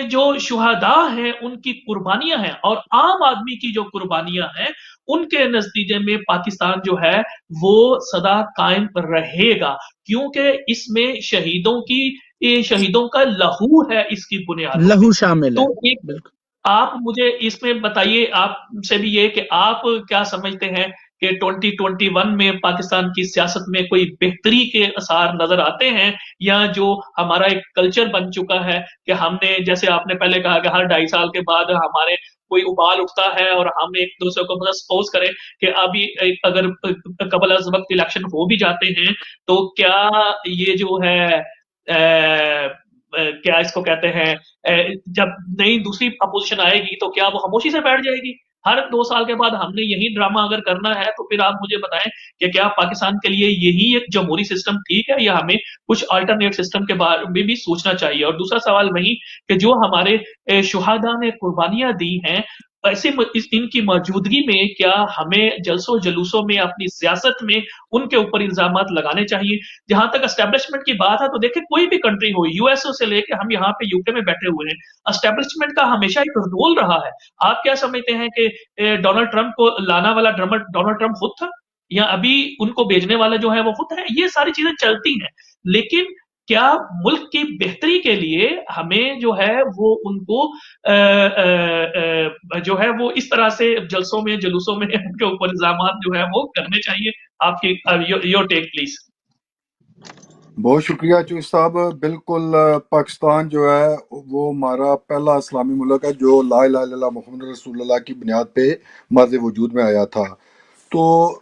जो शुहदा हैं उनकी कुर्बानियां हैं और आम आदमी की जो कुर्बानियां हैं उनके नतीजे में पाकिस्तान जो है वो सदा कायम रहेगा, क्योंकि इसमें शहीदों की یہ شہیدوں کا لہو ہے اس کی بنیادوں لہو میں. شامل تو ہے. ایک بالکل. آپ مجھے اس میں بتائیے، آپ سے بھی یہ کہ آپ کیا سمجھتے ہیں کہ 2021 میں پاکستان کی سیاست میں کوئی بہتری کے آثار نظر آتے ہیں، یا جو ہمارا ایک کلچر بن چکا ہے کہ ہم نے، جیسے آپ نے پہلے کہا کہ ہر 2.5 سال کے بعد ہمارے کوئی ابال اٹھتا ہے اور ہم ایک دوسرے کو سپوز کریں کہ ابھی اگر قبل از وقت الیکشن ہو بھی جاتے ہیں تو کیا یہ جو ہے کیا اس کو کہتے ہیں، جب نئی دوسری اپوزیشن آئے گی تو کیا وہ خاموشی سے بیٹھ جائے گی؟ ہر 2 سال کے بعد ہم نے یہی ڈرامہ اگر کرنا ہے تو پھر آپ مجھے بتائیں کہ کیا پاکستان کے لیے یہی ایک جمہوری سسٹم ٹھیک ہے، یا ہمیں کچھ آلٹرنیٹ سسٹم کے بارے میں بھی سوچنا چاہیے؟ اور دوسرا سوال وہی کہ جو ہمارے شہداء نے قربانیاں دی ہیں، ایسے ان کی موجودگی میں کیا ہمیں جلسوں جلوسوں میں اپنی سیاست میں ان کے اوپر الزامات لگانے چاہیے؟ جہاں تک اسٹیبلشمنٹ کی بات ہے تو دیکھیں کوئی بھی کنٹری ہو، یو ایس او سے لے کے ہم یہاں پہ یو کے میں بیٹھے ہوئے ہیں، اسٹیبلشمنٹ کا ہمیشہ ایک رول رہا ہے. آپ کیا سمجھتے ہیں کہ ڈونلڈ ٹرمپ کو لانا والا ڈونلڈ ٹرمپ خود تھا، یا ابھی ان کو بھیجنے والا جو ہے وہ خود ہے؟ یہ ساری چیزیں چلتی ہیں، لیکن کیا ملک کی بہتری کے لیے ہمیں جو ہے وہ ان کو جو ہے وہ اس طرح سے جلسوں میں جلوسوں میں ان کے اوپر الزامات جو ہے وہ کرنے چاہیے؟ آپ کی یور ٹیک پلیز. بہت شکریہ چوہی صاحب. بالکل پاکستان جو ہے وہ ہمارا پہلا اسلامی ملک ہے جو لا الہ الا اللہ محمد رسول اللہ کی بنیاد پہ مرز وجود میں آیا تھا. تو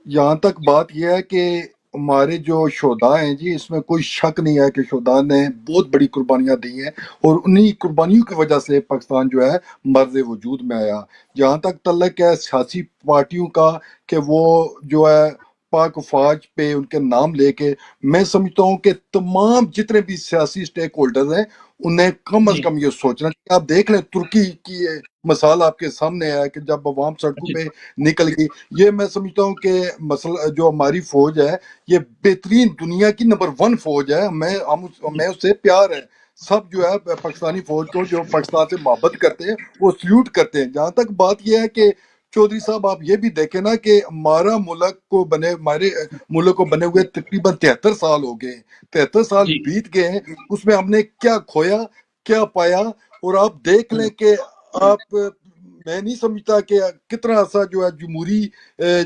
یہاں تک بات یہ ہے کہ ہمارے جو شہداء ہیں جی، اس میں کوئی شک نہیں ہے کہ شہداء نے بہت بڑی قربانیاں دی ہیں، اور انہی قربانیوں کی وجہ سے پاکستان جو ہے مرز وجود میں آیا. جہاں تک تعلق ہے سیاسی پارٹیوں کا کہ وہ جو ہے پاک فوج پہ ان کے نام لے کے، میں سمجھتا ہوں کہ تمام جتنے بھی سیاسی سٹیک ہولڈرز ہیں انہیں کم از جی کم یہ سوچنا چاہیے. آپ دیکھ لیں ترکی کی مثال آپ کے سامنے ہے کہ جب عوام سڑکوں جی پہ نکل گئی. یہ میں سمجھتا ہوں کہ مسئلہ جو ہماری فوج ہے یہ بہترین دنیا کی نمبر 1 فوج ہے. جی میں اس سے پیار ہے. سب جو ہے پاکستانی فوج کو جو پاکستان سے محبت کرتے ہیں وہ سلیوٹ کرتے ہیں. جہاں تک بات یہ ہے کہ چودھری صاحب آپ یہ بھی دیکھیں نا کہ ہمارے ملک کو بنے ہوئے تقریباً 73 سال ہو گئے. 73 سال جی بیت گئے ہیں، اس میں ہم نے کیا کھویا کیا پایا. اور آپ دیکھ لیں کہ آپ، میں نہیں سمجھتا کہ کتنا عرصہ جو ہے جمہوری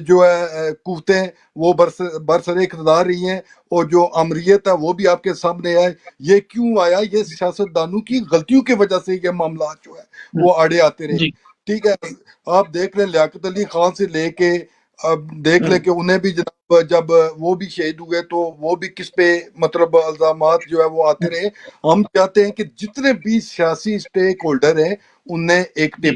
جو ہے قوتیں وہ برسر اقتدار رہی ہیں، اور جو امریت ہے وہ بھی آپ کے سامنے آئے. یہ کیوں آیا؟ یہ سیاست دانوں کی غلطیوں کی وجہ سے یہ معاملات جو ہے وہ آڑے آتے رہے. جی ٹھیک ہے، آپ دیکھ لیں لیاقت علی خان سے لے کے، اب دیکھ لیں کہ انہیں بھی جناب جب وہ بھی شہید ہوئے تو وہ بھی کس پہ مطلب الزامات جو ہے وہ آتے رہے. ہم چاہتے ہیں کہ جتنے بھی سیاسی سٹیک ہولڈر ہیں انہیں ایک جی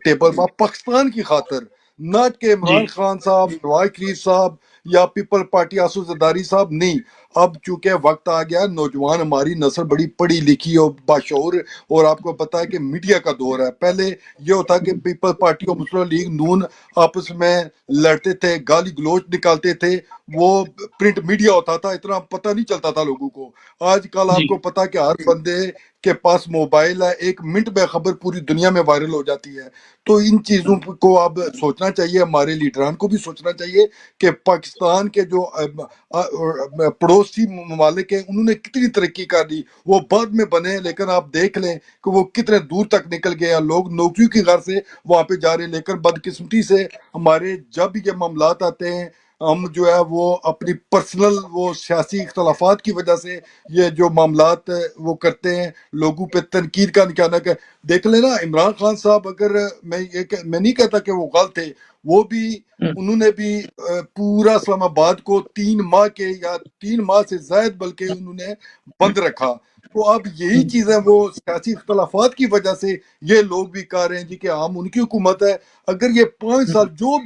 ٹیبل پر پاکستان کی خاطر، نہ کہ جی عمران خان صاحب، نواز شریف صاحب یا پیپل پارٹی آصف زرداری صاحب نہیں. اب چونکہ وقت آ گیا، نوجوان ہماری نسل بڑی پڑھی لکھی اور باشعور، اور آپ کو پتا ہے کہ میڈیا کا دور ہے. پہلے یہ ہوتا کہ پیپل پارٹی اور مسلم لیگ نون آپس میں لڑتے تھے، گالی گلوچ نکالتے تھے، وہ پرنٹ میڈیا ہوتا تھا، اتنا پتہ نہیں چلتا تھا لوگوں کو. آج کل آپ جی کو پتا کہ ہر بندے کے پاس موبائل ہے، 1 منٹ میں خبر پوری دنیا میں وائرل ہو جاتی ہے. تو ان چیزوں کو اب سوچنا چاہیے، ہمارے لیڈران کو بھی سوچنا چاہیے کہ پاکستان کے جو پڑوسی ممالک ہیں انہوں نے کتنی ترقی کر دی. وہ بعد میں بنے، لیکن آپ دیکھ لیں کہ وہ کتنے دور تک نکل گئے ہیں. لوگ نوکریوں کی غرض سے وہاں پہ جا رہے ہیں، لیکن بدقسمتی سے ہمارے جب یہ معاملات آتے ہیں ہم جو ہے وہ اپنی پرسنل وہ سیاسی اختلافات کی وجہ سے یہ جو معاملات وہ کرتے ہیں، لوگوں پہ تنقید کا نکالنا. کہ دیکھ لیں نا عمران خان صاحب، اگر میں نہیں کہتا کہ وہ غلط تھے، وہ بھی انہوں نے بھی پورا اسلام آباد کو 3 ماہ کے یا 3 ماہ سے زائد بلکہ انہوں نے بند رکھا. تو اب یہی چیزیں وہ سیاسی اختلافات کی وجہ سے یہ لوگ بھی کہہ رہے ہیں جی کہ ہم ان کی حکومت ہے. اگر یہ 5 سال جو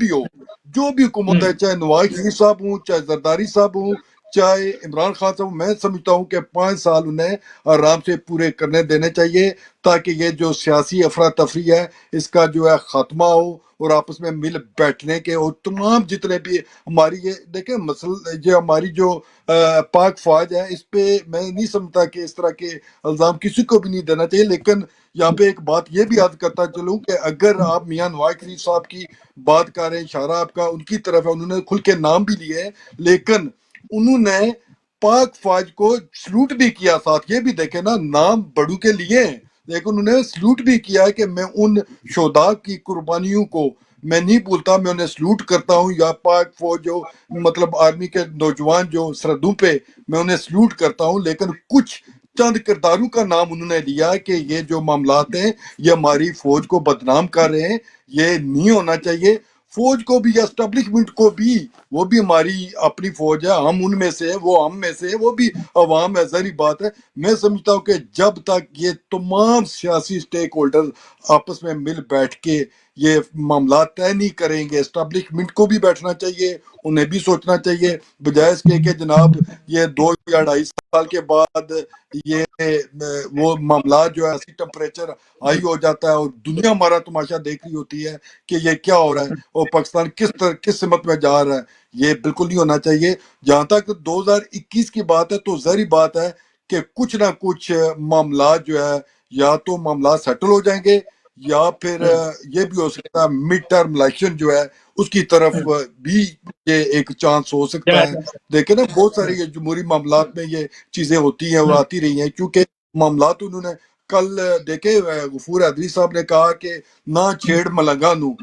بھی حکومت ہے، چاہے نواز شریف صاحب ہوں، چاہے زرداری صاحب ہوں، چاہے عمران خان صاحب ہوں، میں سمجھتا ہوں کہ 5 سال انہیں آرام سے پورے کرنے دینے چاہیے، تاکہ یہ جو سیاسی افراتفری ہے اس کا جو ہے خاتمہ ہو، اور آپس میں مل بیٹھنے کے. اور تمام جتنے بھی ہماری یہ دیکھیں یہ ہماری جو پاک فوج ہے، اس پہ میں نہیں سمجھتا کہ اس طرح کے الزام کسی کو بھی نہیں دینا چاہیے. لیکن یہاں پہ ایک بات یہ بھی یاد کرتا چلوں کہ اگر آپ میاں نواز شریف صاحب کی بات کر رہے ہیں، اشارہ آپ کا ان کی طرف ہے، انہوں نے کھل کے نام بھی لیے ہیں، لیکن انہوں نے पाक फौज को सलूट भी किया साथ। ये भी देखे ना, नाम बड़ू के लिए हैं, लेकिन उन्होंने सलूट भी किया है कि मैं उन शोधा की कुर्बानियों को मैं नहीं भूलता, मैं उन्हें सलूट करता हूँ। या पाक फौज जो मतलब आर्मी के नौजवान जो सरहदों पे, मैं उन्हें सलूट करता हूँ। लेकिन कुछ चंद किरदारों का नाम उन्होंने लिया कि ये जो मामलात हैं ये हमारी फौज को बदनाम कर रहे हैं, ये नहीं होना चाहिए। फौज को भी, एस्टेब्लिशमेंट को भी, वो भी हमारी अपनी फौज है, हम उनमें से है, वो हम में से है, वो भी अवाम है, जहरी बात है। मैं समझता हूँ कि जब तक ये तमाम सियासी स्टेक होल्डर आपस में मिल बैठ के ये मामला तय नहीं करेंगे, एस्टेब्लिशमेंट को भी बैठना चाहिए, उन्हें भी सोचना चाहिए, बजाय इसके कि जनाब ये 2 या 2.5 साल के बाद ये वो मामला जो है टेम्परेचर हाई हो जाता है और दुनिया हमारा तमाशा देख रही होती है कि ये क्या हो रहा है और पाकिस्तान किस सिमत में जा रहा है। ये बिल्कुल नहीं होना चाहिए। जहां तक 2021 की बात है तो जाहिर बात है कि कुछ ना कुछ मामला जो है, या तो मामला सेटल हो जाएंगे या फिर ये भी हो सकता है मिड टर्म इलेक्शन जो है उसकी तरफ भी ये एक चांस हो सकता है। देखे ना, बहुत सारे ये जमहूरी मामलात में ये चीजें होती हैं और आती रही हैं, क्योंकि मामला तो उन्होंने कल देखे, गफूर हैदरी साहब ने कहा कि ना छेड़ मलंगा नू।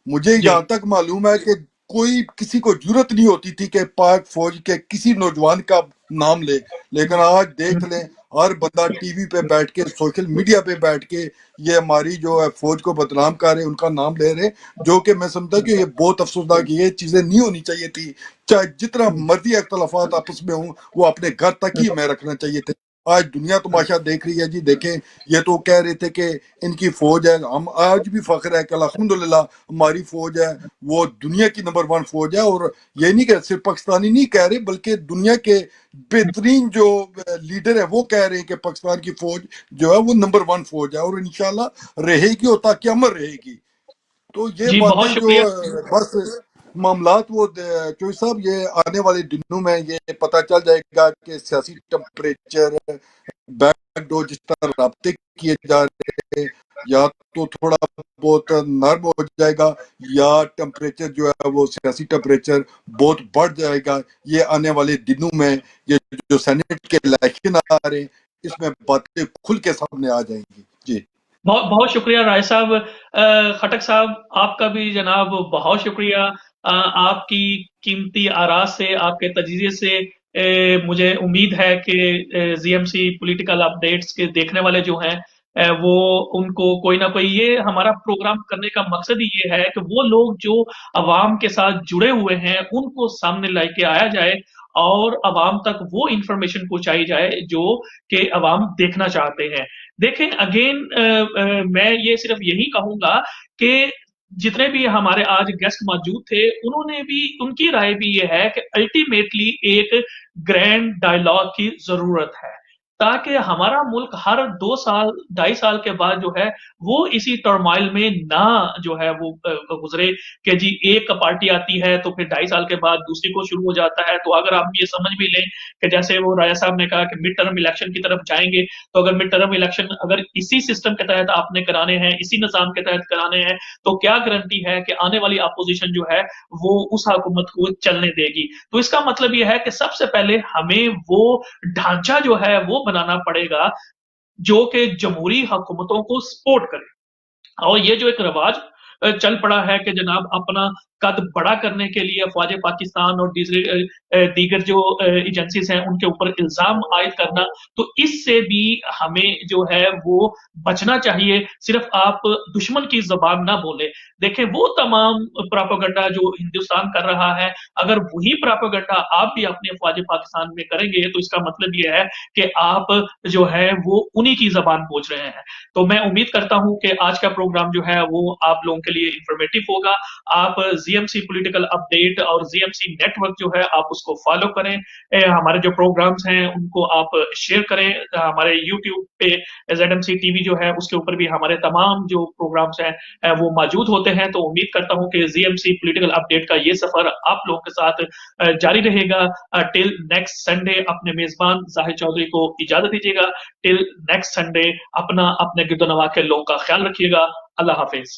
मुझे जी जहां तक मालूम है कि कोई किसी को जरूरत नहीं होती थी कि पाक फौज के किसी नौजवान का नाम ले, लेकिन आज देख लें हर बंदा टीवी पे बैठ के, सोशल मीडिया पे बैठ के ये हमारी जो है फौज को बदनाम कर रहे हैं, उनका नाम ले रहे हैं, जो कि मैं समझता कि ये बहुत अफसोसनाक, ये चीजें नहीं होनी चाहिए थी। चाहे जितना मर्जी अख्तलाफात आपस में हों, वो अपने घर तक ही हमें रखना चाहिए थे। आज दुनिया तमाशा देख रही है जी। देखें, ये तो कह रहे थे कि इनकी फौज है, हम आज भी फख्र है कि अल्हम्दुलिल्लाह हमारी फौज है वो दुनिया की नंबर 1 फौज है। और ये नहीं कह, सिर्फ पाकिस्तानी नहीं कह रहे बल्कि दुनिया के बेहतरीन जो लीडर है वो कह रहे हैं कि पाकिस्तान की फौज जो है वो नंबर 1 फौज है और इंशाल्लाह रहेगी और ताकि अमर रहेगी। तो ये जी, बहुत बातें जो शुक्रिया। बस मामलात वो चौधरी साहब, ये आने वाले दिनों में ये पता चल जाएगा कि सियासी टेम्परेचर बैकडोर जिस तरह राब्ते किए जा रहे हैं, या तो थोड़ा बहुत नर्म हो जाएगा या टेम्परेचर जो है वो सियासी टेम्परेचर बहुत बढ़ जाएगा। ये आने वाले दिनों में ये जो सेनेट के इलेक्शन आ रहे हैं इसमें बातें खुल के सामने आ जाएंगी। जी बहुत बहुत शुक्रिया राय साहब। खटक साहब, आपका भी जनाब बहुत शुक्रिया। आपकी कीमती आरा से, आपके तजज़िये से मुझे उम्मीद है कि जीएमसी पॉलिटिकल अपडेट्स के देखने वाले जो हैं वो उनको कोई ना कोई, ये हमारा प्रोग्राम करने का मकसद ही ये है कि वो लोग जो अवाम के साथ जुड़े हुए हैं उनको सामने लेके आया जाए और अवाम तक वो इंफॉर्मेशन पहुंचाई जाए जो कि अवाम देखना चाहते हैं। देखें, अगेन मैं ये सिर्फ यही कहूंगा कि जितने भी हमारे आज गेस्ट मौजूद थे उन्होंने भी, उनकी राय भी ये है कि अल्टीमेटली एक ग्रैंड डायलॉग की जरूरत है ताकि हमारा मुल्क हर 2 साल 2.5 साल के बाद जो है वो इसी टर्माइल में ना जो है वो गुजरे कि जी एक पार्टी आती है तो फिर 2.5 साल के बाद दूसरी को शुरू हो जाता है। तो अगर आप ये समझ भी लें कि जैसे वो राजा साहब ने कहा कि मिड टर्म इलेक्शन की तरफ जाएंगे, तो अगर मिड टर्म इलेक्शन अगर इसी सिस्टम के तहत आपने कराने हैं, इसी निजाम के तहत कराने हैं, तो क्या गारंटी है कि आने वाली अपोजिशन जो है वो उस हुकूमत को चलने देगी। तो इसका मतलब ये है कि सबसे पहले हमें वो ढांचा जो है वो बनाना पड़ेगा जो कि जमहूरी हुकूमतों को सपोर्ट करे। और ये जो एक रिवाज चल पड़ा है कि जनाब अपना कद बड़ा करने के लिए अफवाज पाकिस्तान और दीगर जो एजेंसीज हैं उनके ऊपर इल्जाम आयद करना, तो इससे भी हमें जो है वो बचना चाहिए। सिर्फ आप दुश्मन की जबान ना बोले। देखें, वो तमाम प्रोपेगेंडा जो हिंदुस्तान कर रहा है, अगर वही प्रोपेगेंडा आप भी अपने अफवाज पाकिस्तान में करेंगे तो इसका मतलब ये है कि आप जो है वो उन्हीं की जबान बोझ रहे हैं। तो मैं उम्मीद करता हूं कि आज का प्रोग्राम जो है वो आप लोगों के लिए इंफॉर्मेटिव होगा। आप जीएमसी पॉलिटिकल अपडेट और जीएमसी नेटवर्क जो है आप उसको फॉलो करें। हमारे जो प्रोग्राम्स हैं उनको आप शेयर करें। हमारे यूट्यूब पे जेडएमसी टीवी जो है उसके ऊपर भी हमारे तमाम जो प्रोग्राम्स हैं वो मौजूद होते हैं। तो उम्मीद करता हूं कि जीएमसी पॉलिटिकल अपडेट का ये सफर आप लोगों के साथ जारी रहेगा। टिल नेक्स्ट संडे अपने मेजबान जाहिद चौधरी को इजाजत दीजिएगा। टिल नेक्स्ट संडे अपना अपने गिरदोनवा के लोगों का ख्याल रखिएगा। अल्लाह हाफिज।